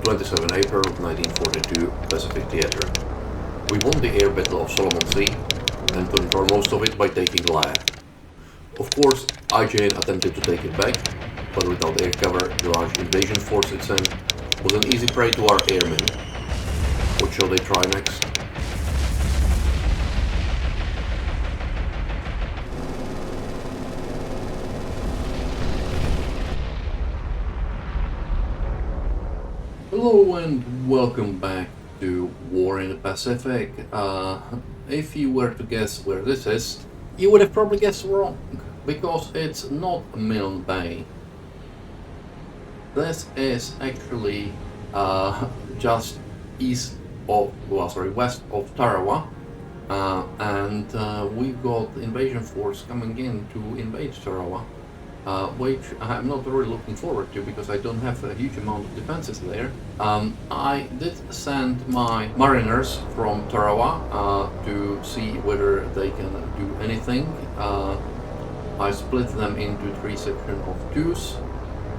27 April 1942 Pacific Theater. We won the air battle of Solomon Sea and control most of it by taking Lae. Of course, IJN attempted to take it back, but without air cover, the large invasion force it sent was an easy prey to our airmen. What shall they try next? Hello and welcome back to War in the Pacific. If you were to guess where this is, you would have probably guessed wrong, because it's not Milne Bay. This is actually just west of Tarawa, and we've got invasion force coming in to invade Tarawa. Which I'm not really looking forward to because I don't have a huge amount of defenses there. I did send my mariners from Tarawa to see whether they can do anything. I split them into 3 sections of 2s,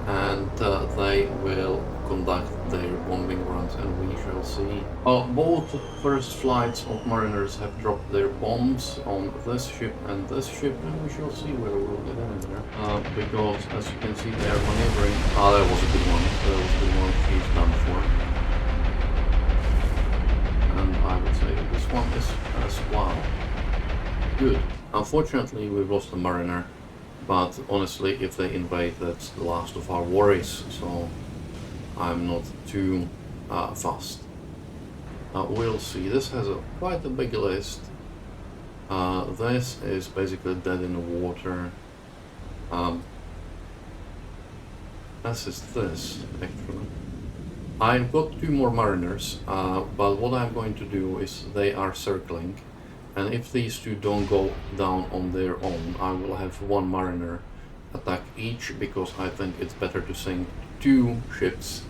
and they will conduct their bombing runs, and we shall see. Both first flights of mariners have dropped their bombs on this ship and this ship, and we shall see whether we'll get in there. Because as you can see, they are maneuvering. That was a good one. That was a good one. He's done for. And I would say that this one is as well. Good. Unfortunately, we've lost a mariner, but honestly, if they invade, that's the last of our worries. So I'm not too fast. We'll see. This has quite a big list. This is basically dead in the water. This is this, actually. I've got 2 more mariners, but what I'm going to do is they are circling, and if these 2 don't go down on their own, I will have 1 mariner attack each, because I think it's better to sink 2 ships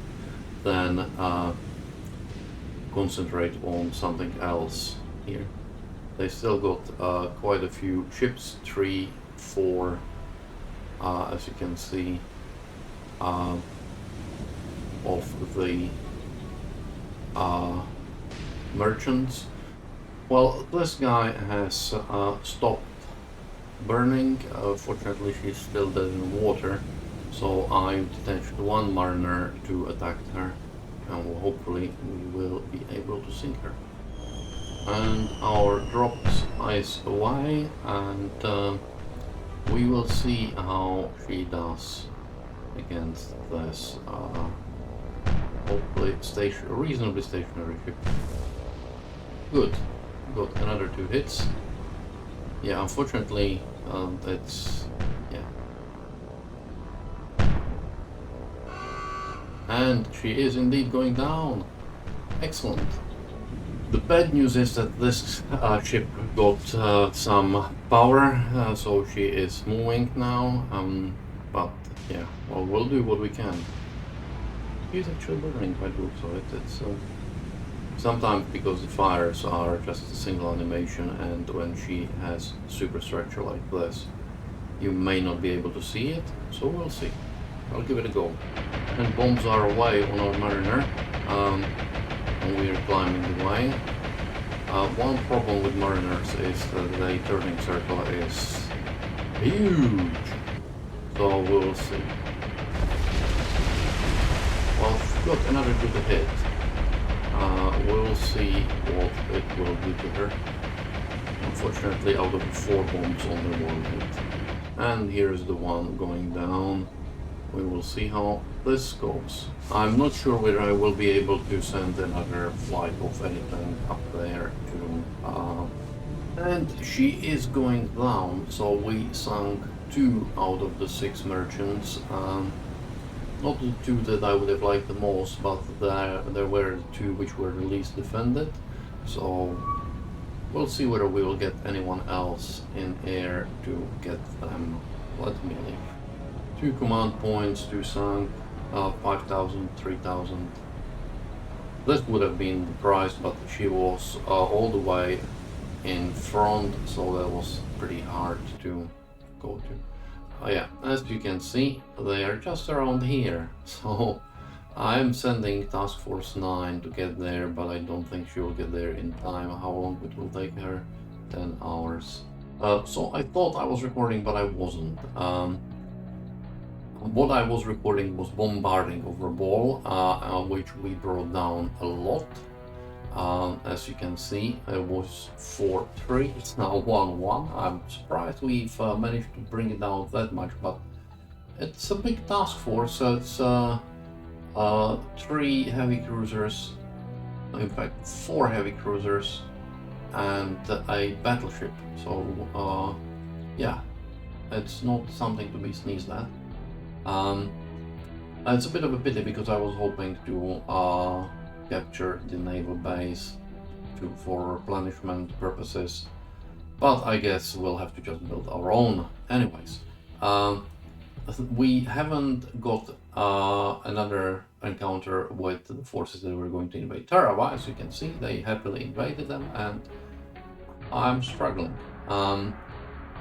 than concentrate on something else here. They still got quite a few ships, 3, 4, as you can see, of the merchants. Well, this guy has stopped burning. Fortunately, she's still dead in the water, so I detached 1 mariner to attack her, and hopefully we will be able to sink her. And our drops ice away, and we will see how she does against this hopefully reasonably stationary ship. Good. Got another 2 hits. Yeah, unfortunately, that's... yeah. And she is indeed going down. Excellent. The bad news is that this ship got some power, so she is moving now. But yeah, well, we'll do what we can. She's actually burning by the looks of it. It's sometimes because the fires are just a single animation, and when she has superstructure like this, you may not be able to see it. So we'll see. I'll give it a go. And bombs are away on our mariner, and we're climbing the way. One problem with mariners is that the turning circle is huge, so we'll see. Well, got another good hit. We'll see what it will do to her. Unfortunately, out of the 4 bombs, only 1 hit. And here's the one going down. We will see how this goes. I'm not sure whether I will be able to send another flight of anything up there to... and she is going down, so we sunk 2 out of the 6 merchants. Not the 2 that I would have liked the most, but there were 2 which were the least defended. So we'll see whether we will get anyone else in air to get them. Let me leave. 2 command points, 2 sunk, 5,000, 3,000. This would have been the price, but she was all the way in front, so that was pretty hard to go to. Yeah, as you can see, they are just around here, so I'm sending Task Force 9 to get there, but I don't think she will get there in time. How long it will take her? 10 hours. So I thought I was recording, but I wasn't. What I was recording was bombarding over a ball, which we brought down a lot. As you can see, it was 4-3, it's now 1-1. I'm surprised we've managed to bring it down that much, but it's a big task force. So it's 3 heavy cruisers, in fact 4 heavy cruisers, and a battleship. So yeah, it's not something to be sneezed at. It's a bit of a pity because I was hoping to capture the naval base for replenishment purposes, but I guess we'll have to just build our own. Anyways, we haven't got another encounter with the forces that were going to invade Tarawa. As you can see, they happily invaded them, and I'm struggling.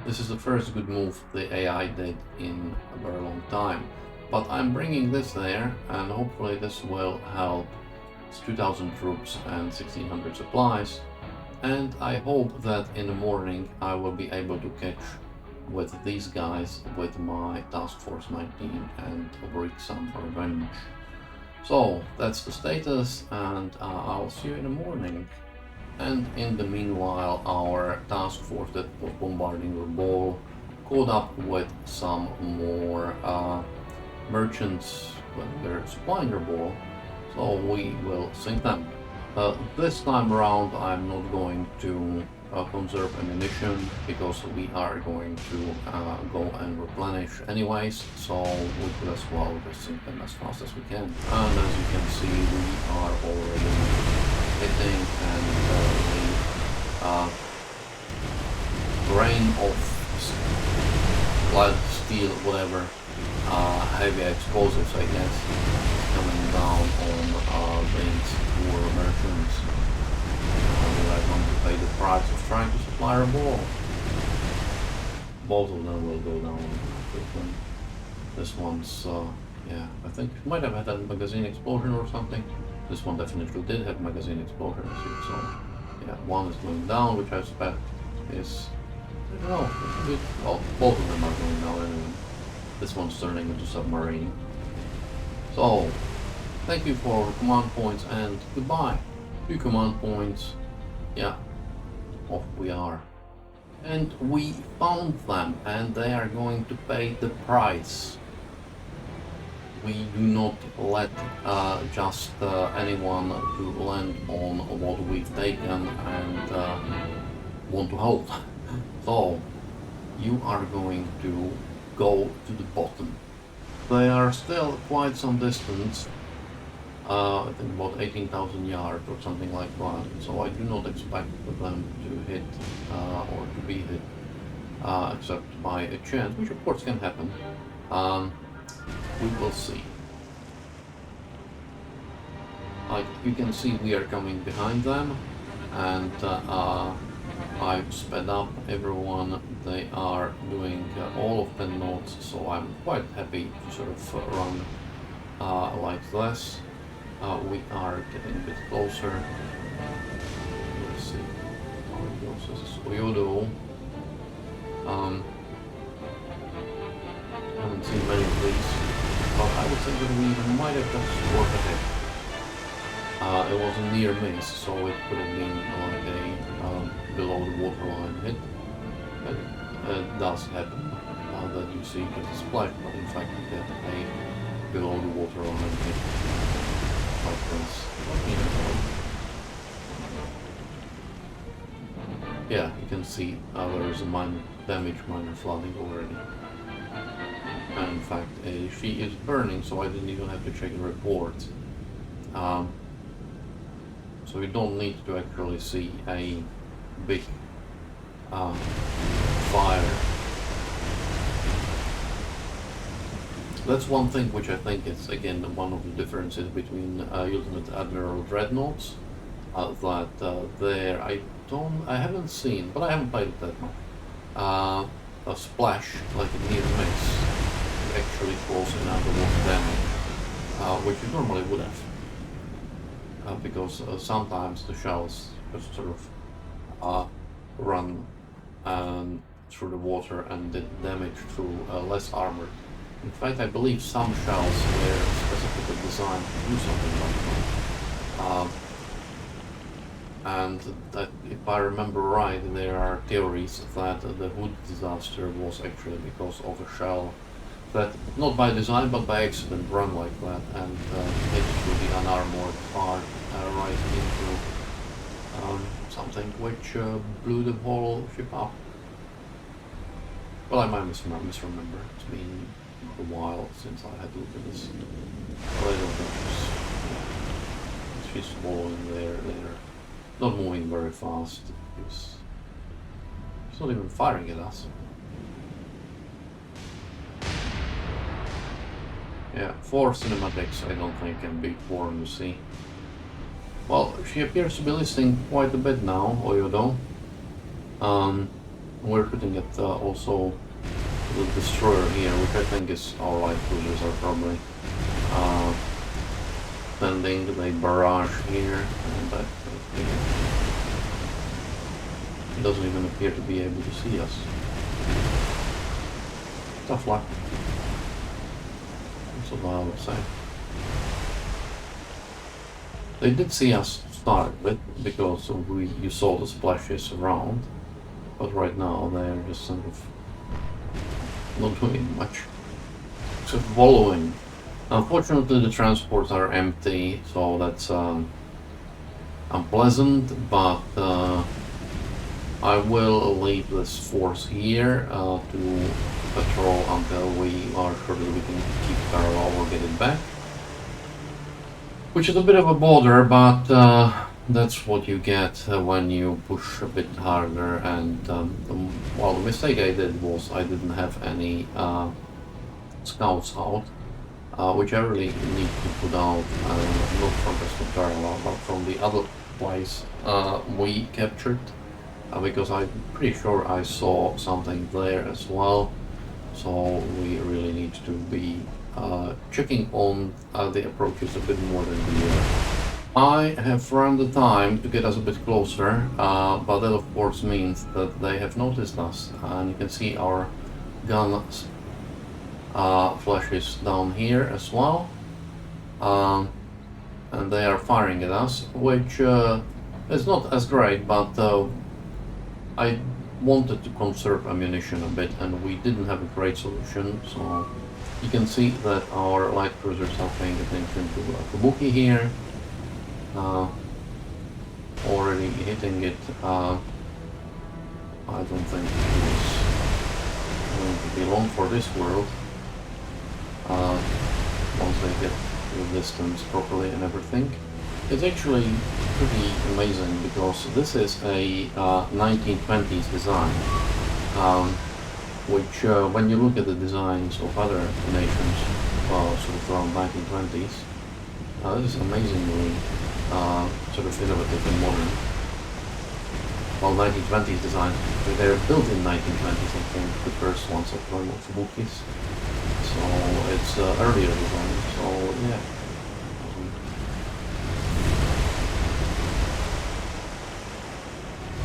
This is the first good move the AI did in a very long time, but I'm bringing this there, and hopefully this will help. It's 2,000 troops and 1,600 supplies, and I hope that in the morning I will be able to catch with these guys with my Task Force 19 and wreak some revenge. So that's the status, and I'll see you in the morning. And in the meanwhile, our task force that was bombarding the ball caught up with some more merchants when they're supplying their ball, so we will sink them. This time around I'm not going to conserve ammunition because we are going to go and replenish anyways, so we could as well just sink them as fast as we can. And as you can see, we are already hitting, and the rain of lead, steel, whatever, heavy explosives, I guess, coming down on these poor merchants. They are going to pay the price of trying to supply our ball. Both of them will go down quickly. This one's, yeah, I think it might have had a magazine explosion or something. This one definitely did have magazine explosion, so yeah, one is going down, which I suspect is, I don't know, well, both of them are going down anyway. This one's turning into submarine. So, thank you for the command points, and goodbye. 2 command points, yeah, off we are. And we found them, and they are going to pay the price. We do not let just anyone who land on what we've taken and want to hold. So you are going to go to the bottom. They are still quite some distance, I think about 18,000 yards or something like that, so I do not expect them to hit or to be hit except by a chance, which of course can happen. We will see. Like you can see, we are coming behind them, and I've sped up everyone. They are doing all of 10 knots, so I'm quite happy to sort of run like this. We are getting a bit closer. Let's see how it goes. This is Oyodo. Haven't seen many of these, but I would say that we might have just scored ahead. It was a near miss, so it could have been like a below the waterline hit. It does happen that you see just a splash, but in fact you get a below the waterline hit like this. Yeah, you can see there is a minor damage, minor flooding already. And in fact, she is burning, so I didn't even have to check the report. So you don't need to actually see a big fire. That's one thing which I think is, again, one of the differences between Ultimate Admiral Dreadnoughts. That there, I haven't seen, but I haven't played it that much. A splash, like a near miss, actually cause an underwater damage. which you normally would have, because sometimes the shells just sort of run through the water and did damage through less armor. In fact, I believe some shells were specifically designed to do something like that. And that, if I remember right, there are theories that the Hood disaster was actually because of a shell that, not by design but by accident, run like that and hit through the unarmored part right into something which blew the whole ship up. Well, I might misremember. It's been a while since I had looked at this. But I don't think she's following there. They're not moving very fast. She's not even firing at us. Yeah, 4 cinematics I don't think can be boring to see. Well, she appears to be listening quite a bit now, Oyodo. We're putting it also the destroyer here, which I think is our light cruisers are probably sending the barrage here, and that it doesn't even appear to be able to see us. Tough luck. That's what I would say. They did see us start with, because you saw the splashes around, but right now they're just sort of not doing much, except following. Unfortunately, the transports are empty, so that's unpleasant, but I will leave this force here to patrol until we are sure that we can keep parallel or get it back. Which is a bit of a bother, but that's what you get when you push a bit harder. And well, the mistake I did was I didn't have any scouts out, which I really need to put out, not from the parallel, but from the other place we captured, because I'm pretty sure I saw something there as well. So we really need to be checking on the approaches a bit more than we were. I have run the time to get us a bit closer, but that of course means that they have noticed us, and you can see our gun flashes down here as well, and they are firing at us, which is not as great, but I wanted to conserve ammunition a bit, and we didn't have a great solution, so you can see that our light cruisers are paying attention to Kabuki here, already hitting it. I don't think it's going to be long for this world, once they get the distance properly and everything. It's actually pretty amazing, because this is a 1920s design, which when you look at the designs of other nations, sort of around 1920s, this is amazingly sort of innovative and modern. Well, 1920s design, they were built in 1920s, I think, the first ones of Fubukis, so it's earlier design, so yeah.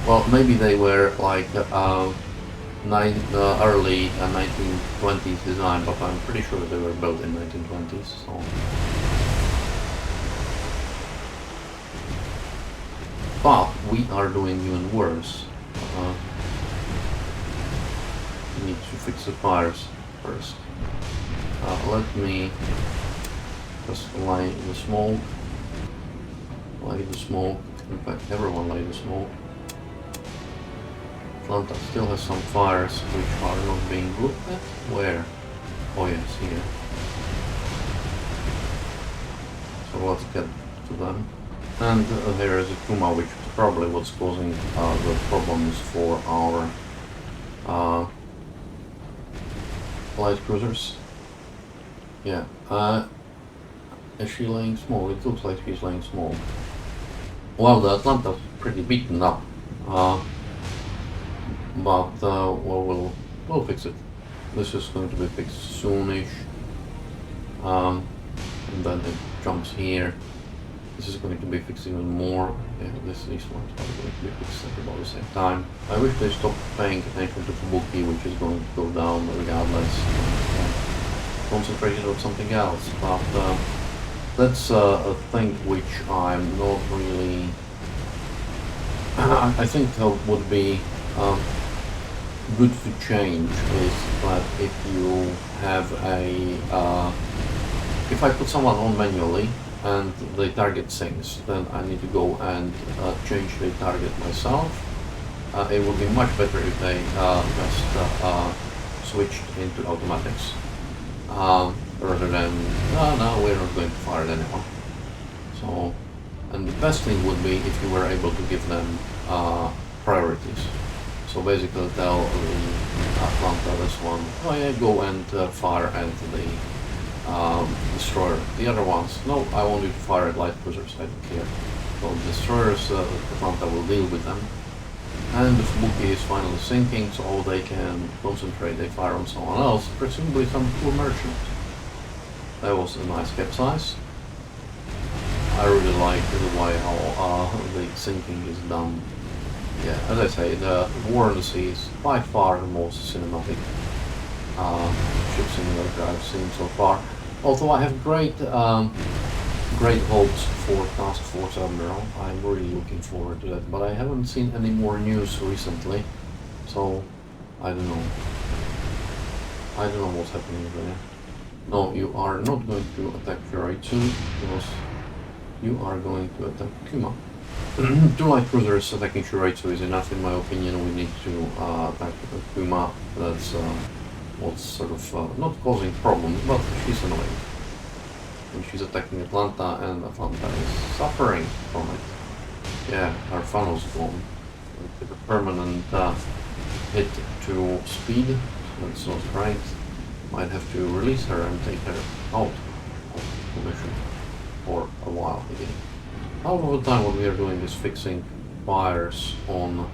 Well, maybe they were like early 1920s design, but I'm pretty sure they were built in 1920s. So. But we are doing even worse. We need to fix the fires first. Let me just light the smoke. Light the smoke. In fact, everyone light the smoke. Atlanta still has some fires which are not being looked at. Where? Oh yes, here. So let's get to them. And here is a Kuma, which is probably what's causing the problems for our light cruisers. Yeah. Is she laying smoke? It looks like she's laying smoke. Well, the Atlanta's pretty beaten up. But well, we'll fix it. This is going to be fixed soonish. and then it jumps here. This is going to be fixed even more. Yeah, these ones are going to be fixed at about the same time. I wish they stopped paying attention to Fubuki, which is going to go down regardless. Concentrated on something else, but that's a thing which I'm not really. I think would be good to change is that if you have a if I put someone on manually and the target sinks, then I need to go and change the target myself. It would be much better if they just switched into automatics rather than no, we're not going to fire at anyone. So, and the best thing would be if you were able to give them priorities. So basically tell the Atlanta this one, oh yeah, go and fire at the destroyer. The other ones, no, I want you to fire at light cruisers, I don't care. So destroyers, Atlanta will deal with them. And the Fubuki is finally sinking, so they can concentrate, they fire on someone else, presumably some poor merchant. That was a nice capsize. I really like the way how the sinking is done. Yeah, as I say, the War on the Sea is by far the most cinematic ship simulator I've seen so far. Although I have great hopes for Task Force Admiral. I'm really looking forward to that, but I haven't seen any more news recently, so I don't know. I don't know what's happening there. No, you are not going to attack Furai-2 because you are going to attack Kuma. 2 light cruisers attacking Furai-2 is enough in my opinion. We need to attack Kuma. That's what's sort of not causing problems, but she's annoying. And she's attacking Atlanta, and Atlanta is suffering from it. Yeah, her funnel's gone. With a permanent hit to speed, that's not right. Might have to release her and take her out of the mission for a while again. Half of the time what we are doing is fixing fires on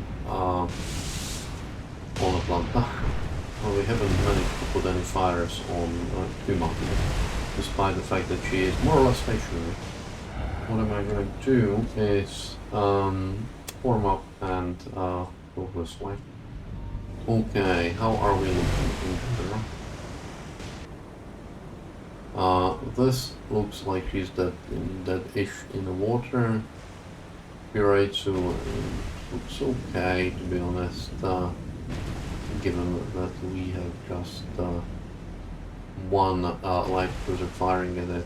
Atlanta. Well, we haven't managed to put any fires on Kuma, despite the fact that she is more or less stationary. What am I going to do is form up and go this way. Okay, how are we looking in general? This looks like she's dead-ish in the water. Furai-2 looks okay, to be honest, given that we have just one light cruiser firing at it.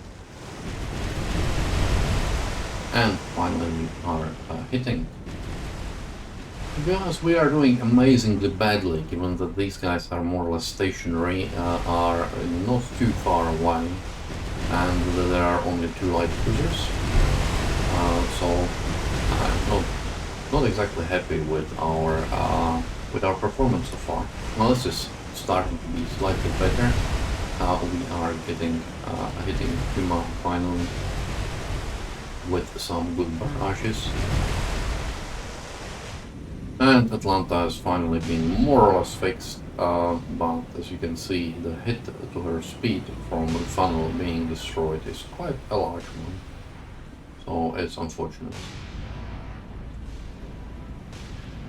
And finally we are hitting. To be honest, we are doing amazingly badly, given that these guys are more or less stationary, are not too far away, and there are only 2 light cruisers. So I'm not exactly happy with our performance so far. Well, this is starting to be slightly better. We are hitting Kuma finally with some good barrages. And Atlanta has finally been more or less fixed, but as you can see, the hit to her speed from the funnel being destroyed is quite a large one. So it's unfortunate.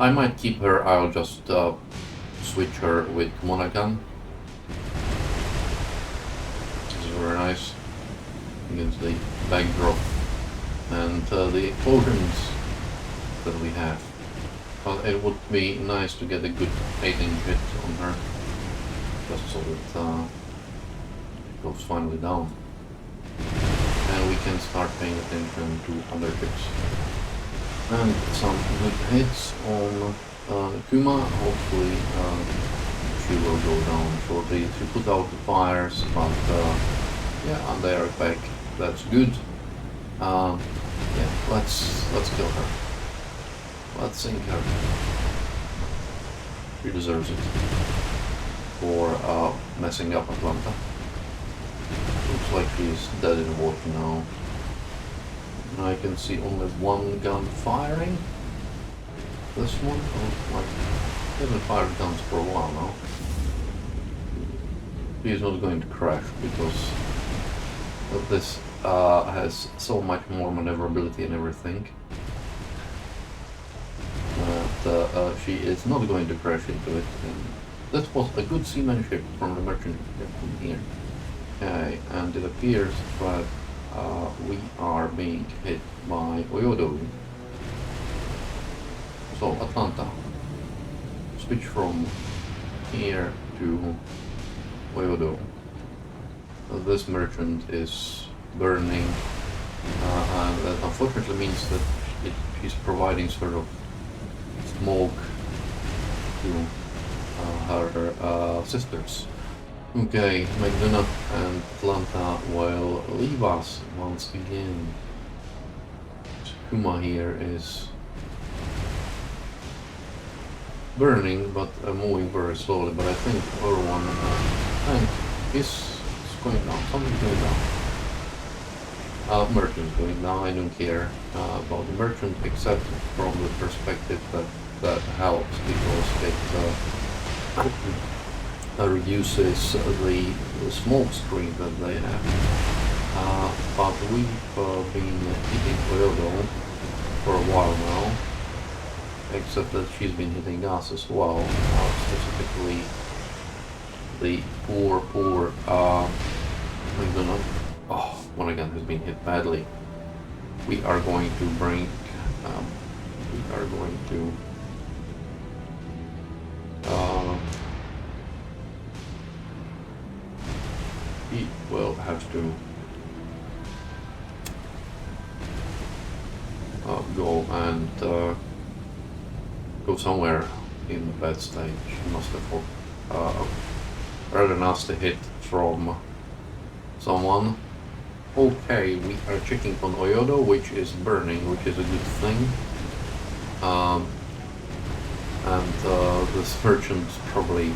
I might keep her, I'll just switch her with Monagan. This is very nice against the backdrop and the explosions that we have. But it would be nice to get a good 8-inch hit on her, just so that it goes finally down. And we can start paying attention to other ships. And some good hits on Kuma. Hopefully she will go down shortly. She put out the fires, but yeah, and they are back. That's good. Yeah, let's kill her. Let's sink her. She deserves it for messing up Atlanta. Looks like she's dead in the water now. I can see only one gun firing. This one? Oh, like, I haven't fired guns for a while now. She is not going to crash because of this has so much more maneuverability and everything that she is not going to crash into it. And that was a good seamanship from the merchant captain here. Okay, and it appears that we are being hit by Oyodo. So Atlanta, switch from here to Oyodo. This merchant is burning, and that unfortunately means that she's providing sort of smoke to her sisters. Okay, McDonough and Atlanta will leave us once again. Kuma here is burning, but moving very slowly. But I think our one tank is going down. Something's going down. Merchant's going down. I don't care about the merchant, except from the perspective that helps because it reduces the smoke screen that they have. But we've been hitting Toyota for a while now, except that she's been hitting us as well, specifically the poor McDonough. Oh, one again has been hit badly. We are going to bring, we will have to go and go somewhere in the bad stage. Must have rather nasty hit from someone. Okay, we are checking on Oyodo, which is burning, which is a good thing. And this merchant probably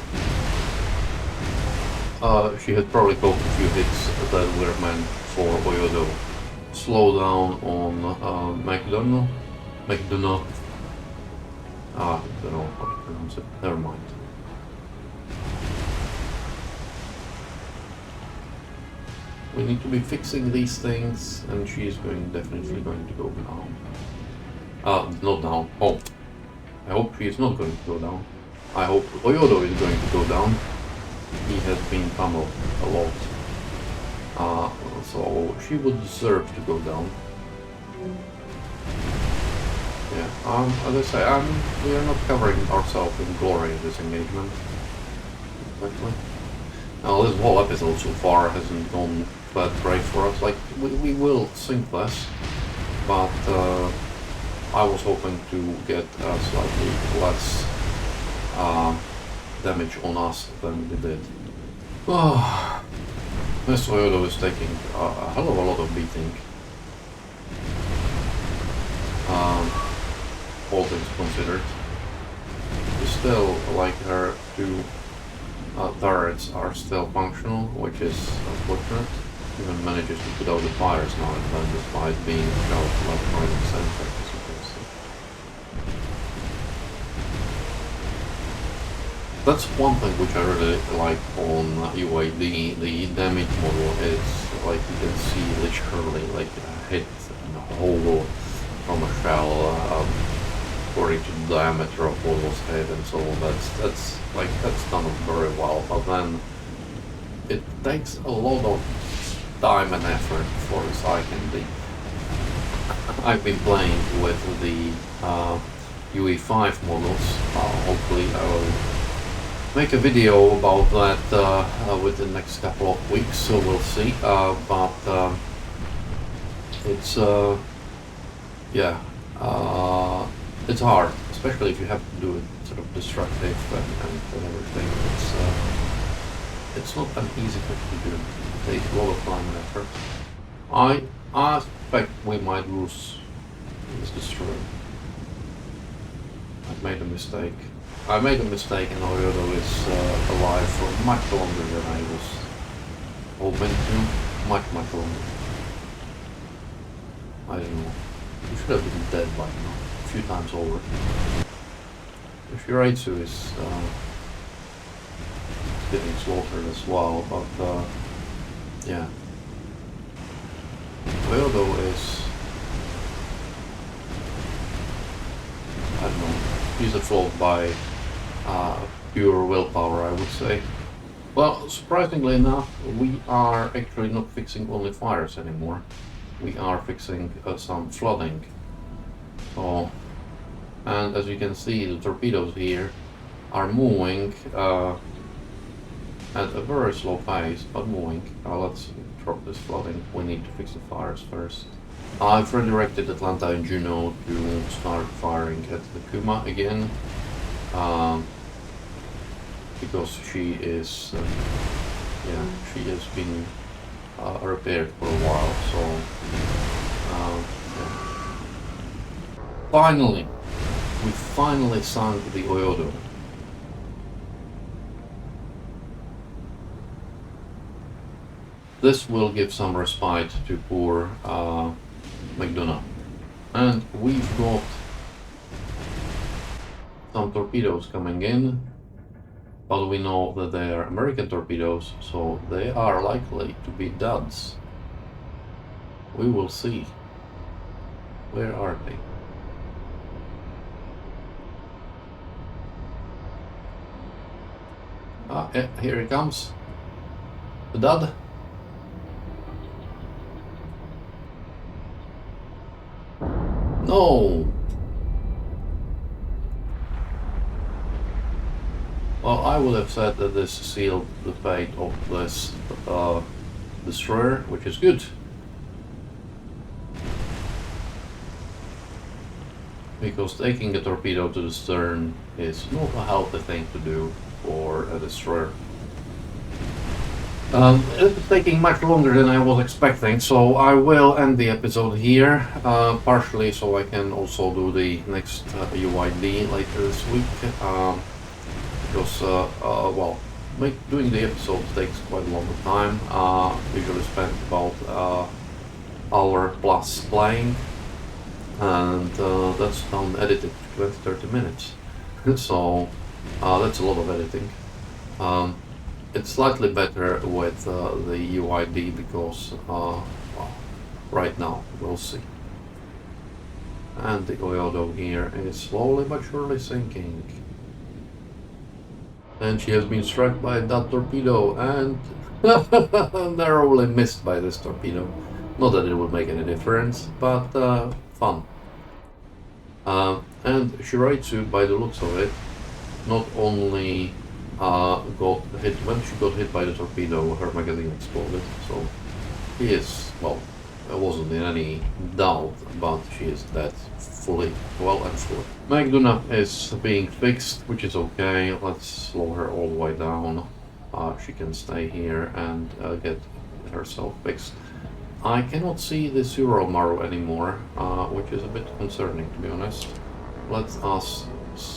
she had probably caught a few hits that were meant for Oyodo. Slow down on McDonough. I don't know how to pronounce it. Never mind. We need to be fixing these things, and she is definitely going to go down. Not down. Oh, I hope she is not going to go down. I hope Oyodo is going to go down. He has been pummeled a lot. So she would deserve to go down. Yeah, as I say, we are not covering ourselves in glory in this engagement. Exactly. Now, this whole episode so far hasn't gone that great for us. Like, we will sink less, but I was hoping to get slightly less damage on us than we did. Oh, this Toyota is taking a hell of a lot of beating. All things considered. Still, like, her two turrets are still functional, which is unfortunate. Even manages to put out the fires now and then, despite being shot left, right, and center, as you can see. That's one thing which I really like on UAD. The damage model is, like, you can see literally like a hit in a hole from a shell according to the diameter of what was hit, and so that's done very well. But then it takes a lot of time and effort for recycling the. I've been playing with the UE5 models. Hopefully I will make a video about that within the next couple of weeks, so we'll see. But it's it's hard, especially if you have to do it sort of destructive and everything. It's not an easy thing to do. It takes a lot of time and effort. I suspect we might lose this destroyer. I've made a mistake. I made a mistake, and Oyodo is alive for much longer than I was hoping to. Much longer. I don't know. You should have been dead by now. A few times over. Shiratsu is getting slaughtered as well, but yeah. Toyoto is, I don't know, he's afloat by pure willpower, I would say. Well, surprisingly enough, we are actually not fixing only fires anymore. We are fixing some flooding. So, and as you can see, the torpedoes here are moving at a very slow pace, but moving. Let's drop this flooding. We need to fix the fires first. I've redirected Atlanta and Juno to start firing at the Kuma again, because she is, yeah, she has been repaired for a while. So, yeah. Finally, we finally sunk the Oyodo. This will give some respite to poor McDonough. And we've got some torpedoes coming in, but we know that they are American torpedoes, so they are likely to be duds. We will see. Where are they? Yeah, here he comes. The dud. No! Well, I would have said that this sealed the fate of this destroyer, which is good. Because taking a torpedo to the stern is not a healthy thing to do for a destroyer. It's taking much longer than I was expecting, so I will end the episode here, partially so I can also do the next UID later this week, because, well, doing the episode takes quite a long time. Usually spend about hour plus playing, and that's done edited 20-30 minutes, so that's a lot of editing. It's slightly better with the UID because, well, right now, we'll see. And the Oyodo here is slowly but surely sinking. And she has been struck by that torpedo and narrowly missed by this torpedo. Not that it would make any difference, but fun. And Shiraitsu, by the looks of it, not only got hit, when she got hit by the torpedo, her magazine exploded, so she is, well, I wasn't in any doubt, but she is dead fully, well and fully. McDonough is being fixed, which is okay. Let's slow her all the way down. She can stay here and get herself fixed. I cannot see the Maru anymore, which is a bit concerning, to be honest. Let us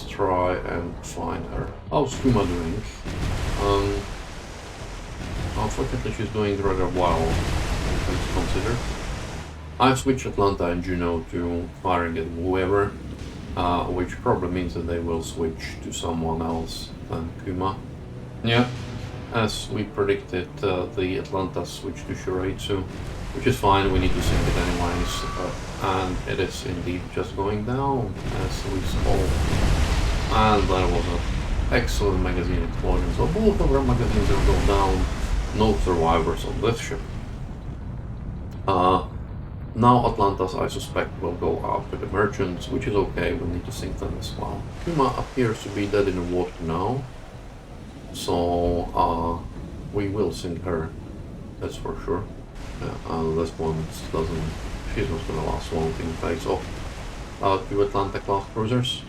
try and find her. How's Kuma doing? Unfortunately, she's doing rather well, things to consider. I've switched Atlanta and Juno to firing at whoever, which probably means that they will switch to someone else than Kuma. Yeah, as we predicted, the Atlanta switched to Shiraitsu, which is fine, we need to sink it anyways, and it is indeed just going down as we spoke. And there was an excellent magazine explosion, so both of our magazines have gone down, no survivors on this ship. Now Atlantas, I suspect, will go after the merchants, which is okay, we need to sink them as well. Kuma appears to be dead in the water now, so we will sink her, that's for sure. This one doesn't, she's not gonna last long in face off. 2 Atlanta class cruisers.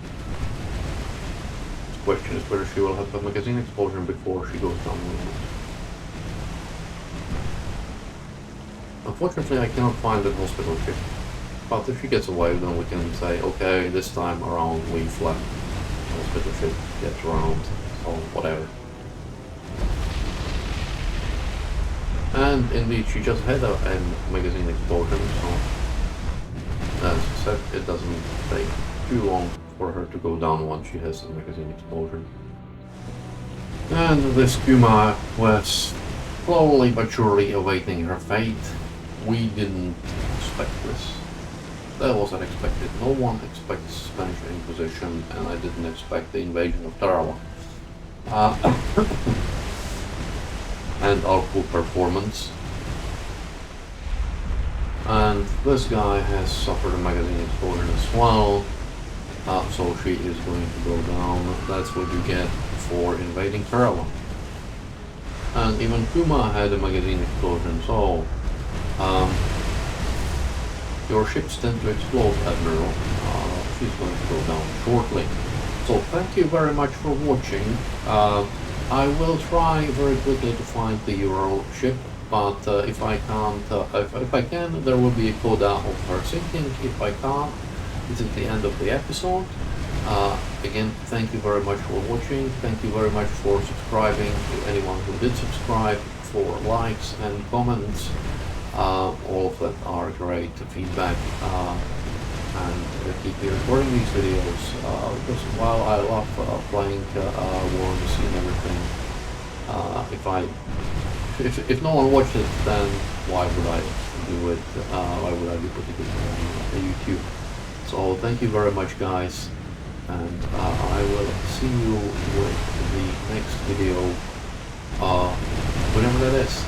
The question is whether she will have a magazine explosion before she goes down with it. Unfortunately, I cannot find the hospital ship, but if she gets away, then we can say, okay, this time around we've left the hospital ship, get around, or whatever. And indeed, she just had a magazine explosion, so as I said, it doesn't take too long for her to go down once she has a magazine explosion. And this Kuma was slowly but surely awaiting her fate. we didn't expect this. That was unexpected. No one expects Spanish Inquisition, and I didn't expect the invasion of Tarawa. And our cool performance. And this guy has suffered a magazine explosion as well, so she is going to go down. That's what you get for invading Tarawa. And even Kuma had a magazine explosion, so your ships tend to explode, Admiral. She's going to go down shortly. So thank you very much for watching. I will try very quickly to find the Ural ship, but if I can't, if I can, there will be a coda of her sinking. If I can't, this is the end of the episode. Again, thank you very much for watching. Thank you very much for subscribing, to anyone who did subscribe, for likes and comments. All of that are great feedback. And keep recording these videos because while I love playing War on the Sea and everything, if no one watched it, then why would I do it? Why would I be putting it on YouTube? So thank you very much, guys, and I will see you with the next video, whenever that is.